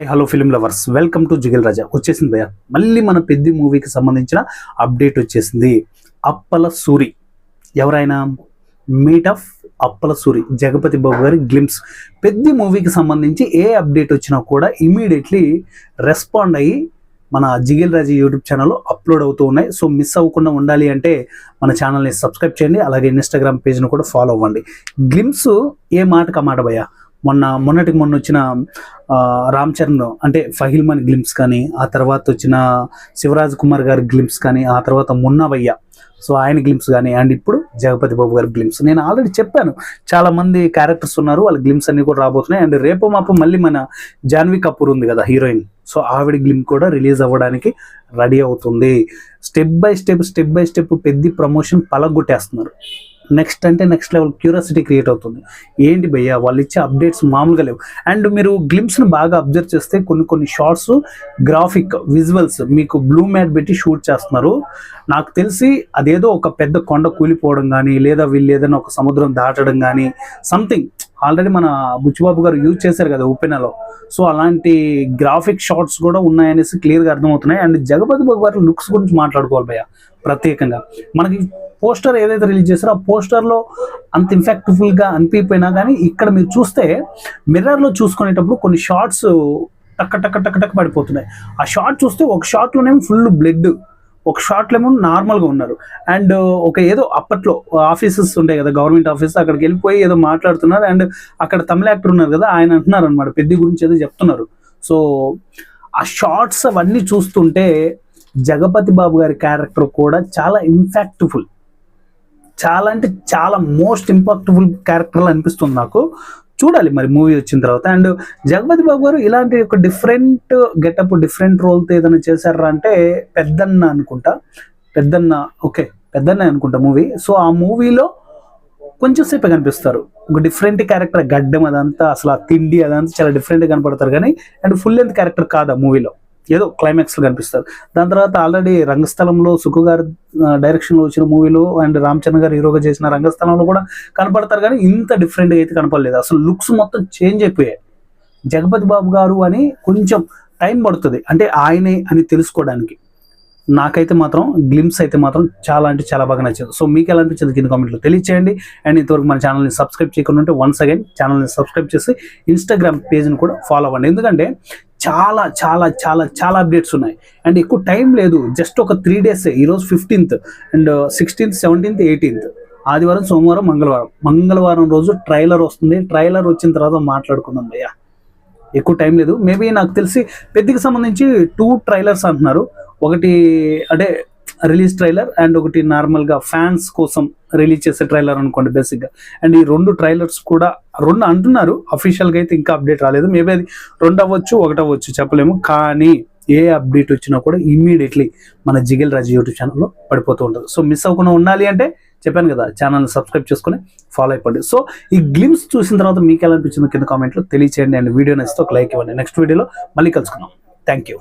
Hello film lovers, welcome to Jiggle Raja. వచ్చేసింది భయ్య, మళ్ళీ మన పెద్ది మూవీకి సంబంధించిన అప్డేట్ వచ్చేసింది. అప్పల సూరి ఎవరైనా మీట్ ఆఫ్ అప్పల సూరి జగపతి బాబు గారి గ్లిమ్స్. పెద్ది మూవీకి సంబంధించి ఏ అప్డేట్ వచ్చినా కూడా ఇమీడియట్లీ రెస్పాండ్ అయ్యి మన జిగిల్ రాజా యూట్యూబ్ ఛానల్లో అప్లోడ్ అవుతూ ఉన్నాయి. సో మిస్ అవ్వకుండా ఉండాలి అంటే మన ఛానల్ని సబ్స్క్రైబ్ చేయండి, అలాగే ఇన్స్టాగ్రామ్ పేజ్ను కూడా ఫాలో అవ్వండి. గ్లిమ్స్ ఏ మాటకు మాట భయ్య, మొన్న వచ్చిన రామ్ చరణ్ అంటే ఫహిల్మన్ గ్లిమ్స్ కానీ, ఆ తర్వాత వచ్చిన శివరాజ్ కుమార్ గారి గ్లిమ్స్ కానీ, ఆ తర్వాత మున్నావయ్య సో ఆయన గ్లిమ్స్ కానీ, అండ్ ఇప్పుడు జగపతి బాబు గారి గ్లిమ్స్. నేను ఆల్రెడీ చెప్పాను, చాలా మంది క్యారెక్టర్స్ ఉన్నారు, వాళ్ళ గ్లిమ్స్ అన్ని కూడా రాబోతున్నాయి. అండ్ రేపు మాపు మళ్ళీ మన జాన్వీ కపూర్ ఉంది కదా హీరోయిన్, సో ఆవిడ గ్లిమ్ కూడా రిలీజ్ అవ్వడానికి రెడీ అవుతుంది. స్టెప్ బై స్టెప్ పెద్ద ప్రమోషన్ పలగొట్టేస్తున్నారు. నెక్స్ట్ అంటే నెక్స్ట్ లెవెల్ క్యూరియాసిటీ క్రియేట్ అవుతుంది. ఏంటి భయ్య వాళ్ళు ఇచ్చే అప్డేట్స్ మామూలుగా లేవు. అండ్ మీరు గ్లిమ్స్ని బాగా అబ్జర్వ్ చేస్తే కొన్ని షార్ట్స్ గ్రాఫిక్ విజువల్స్ మీకు బ్లూ మ్యాట్ పెట్టి షూట్ చేస్తున్నారు. నాకు తెలిసి అదేదో ఒక పెద్ద కొండ కూలిపోవడం కానీ, లేదా వీళ్ళు ఏదైనా ఒక సముద్రం దాటడం కానీ సంథింగ్ ఆల్రెడీ మన బుచ్చిబాబు గారు యూజ్ చేశారు కదా ఉప్పెనలో. సో అలాంటి గ్రాఫిక్ షార్ట్స్ కూడా ఉన్నాయనేసి క్లియర్గా అర్థమవుతున్నాయి. అండ్ జగపతి బాబు గారి లుక్స్ గురించి మాట్లాడుకోవాలి భయ్య. ప్రత్యేకంగా మనకి పోస్టర్ ఏదైతే రిలీజ్ చేస్తారో ఆ పోస్టర్లో అంత ఇంపాక్ట్ఫుల్గా అనిపించిపోయినా కానీ, ఇక్కడ మీరు చూస్తే మిర్రర్లో చూసుకునేటప్పుడు కొన్ని షార్ట్స్ టక్ పడిపోతున్నాయి. ఆ షార్ట్ చూస్తే ఒక షార్ట్లోనేమో ఫుల్ బ్లడ్, ఒక షార్ట్లో ఏమో నార్మల్గా ఉన్నారు. అండ్ ఒక ఏదో అప్పట్లో ఆఫీసెస్ ఉంటాయి కదా గవర్నమెంట్ ఆఫీస్, అక్కడికి వెళ్ళిపోయి ఏదో మాట్లాడుతున్నారు. అండ్ అక్కడ తమిళ యాక్టర్ ఉన్నారు కదా, ఆయన అంటున్నారు అనమాట పెద్ద గురించి ఏదో చెప్తున్నారు. సో ఆ షార్ట్స్ అవన్నీ చూస్తుంటే జగపతి బాబు గారి క్యారెక్టర్ కూడా చాలా ఇంపాక్ట్ఫుల్, చాలా అంటే చాలా మోస్ట్ ఇంపాక్ట్ఫుల్ క్యారెక్టర్లు అనిపిస్తుంది నాకు. చూడాలి మరి మూవీ వచ్చిన తర్వాత. అండ్ జగపతి బాబు గారు ఇలాంటి ఒక డిఫరెంట్ గెటప్, డిఫరెంట్ రోల్తో ఏదైనా చేశారా అంటే పెద్దన్న అనుకుంటా, పెద్దన్న అనుకుంటా మూవీ. సో ఆ మూవీలో కొంచెం సేపే కనిపిస్తారు, ఒక డిఫరెంట్ క్యారెక్టర్, గడ్డం అదంతా అసలు ఆ తిండి అదంతా చాలా డిఫరెంట్గా కనపడతారు కానీ, అండ్ ఫుల్ లెంత్ క్యారెక్టర్ కాదు ఆ మూవీలో, ఏదో క్లైమాక్స్లో కనిపిస్తారు. దాని తర్వాత ఆల్రెడీ రంగస్థలంలో సుకు గారి డైరెక్షన్లో వచ్చిన మూవీలో అండ్ రామ్ చరణ్ గారు హీరోగా చేసిన రంగస్థలంలో కూడా కనపడతారు కానీ ఇంత డిఫరెంట్గా అయితే కనపడలేదు. అసలు లుక్స్ మొత్తం చేంజ్ అయిపోయాయి. జగపతి బాబు గారు అని కొంచెం టైం పడుతుంది అంటే ఆయనే అని తెలుసుకోవడానికి. నాకైతే మాత్రం గ్లిమ్స్ అయితే మాత్రం చాలా అంటే చాలా బాగా నచ్చింది. సో మీకు ఎలా అనిపించింది కింద కామెంట్లో తెలియచేయండి. అండ్ ఇంతవరకు మన ఛానల్ని సబ్స్క్రైబ్ చేయకుండా ఉంటే వన్స్ అగైన్ ఛానల్ని సబ్స్క్రైబ్ చేసి ఇన్స్టాగ్రామ్ పేజ్ని కూడా ఫాలో అవ్వండి. ఎందుకంటే చాలా చాలా చాలా చాలా అప్డేట్స్ ఉన్నాయి అండ్ ఎక్కువ టైం లేదు. జస్ట్ ఒక 3 days, ఈరోజు 15th and 16th, 17th, 18th ఆదివారం, సోమవారం, మంగళవారం రోజు ట్రైలర్ వస్తుంది. ట్రైలర్ వచ్చిన తర్వాత మాట్లాడుకుందాం భయ్యా, ఎక్కువ టైం లేదు. మేబీ నాకు తెలిసి పెద్దకి సంబంధించి 2 trailers అంటున్నారు. ఒకటి అంటే రిలీజ్ ట్రైలర్ అండ్ ఒకటి నార్మల్గా ఫ్యాన్స్ కోసం రిలీజ్ చేసే ట్రైలర్ అనుకోండి బేసిక్గా. అండ్ ఈ 2 trailers కూడా 2 అంటున్నారు, అఫీషియల్గా అయితే ఇంకా అప్డేట్ రాలేదు. మేబీ అది 2 అవ్వచ్చు, 1 అవ్వచ్చు, చెప్పలేము. కానీ ఏ అప్డేట్ వచ్చినా కూడా ఇమ్మీడియట్లీ మన జిగిల్ రాజు యూట్యూబ్ ఛానల్లో పడిపోతూ ఉంటుంది. సో మిస్ అవ్వకుండా ఉండాలి అంటే చెప్పాను కదా, ఛానల్ని సబ్స్క్రైబ్ చేసుకుని ఫాలో అయిపోండి. సో ఈ గ్లిమ్స్ చూసిన తర్వాత మీకు ఎలా అనిపించిందో కింద కామెంట్లో తెలియచేయండి. అండ్ వీడియో నచ్చితే ఒక లైక్ ఇవ్వండి. నెక్స్ట్ వీడియోలో మళ్ళీ కలుసుకుందాం. Thank you.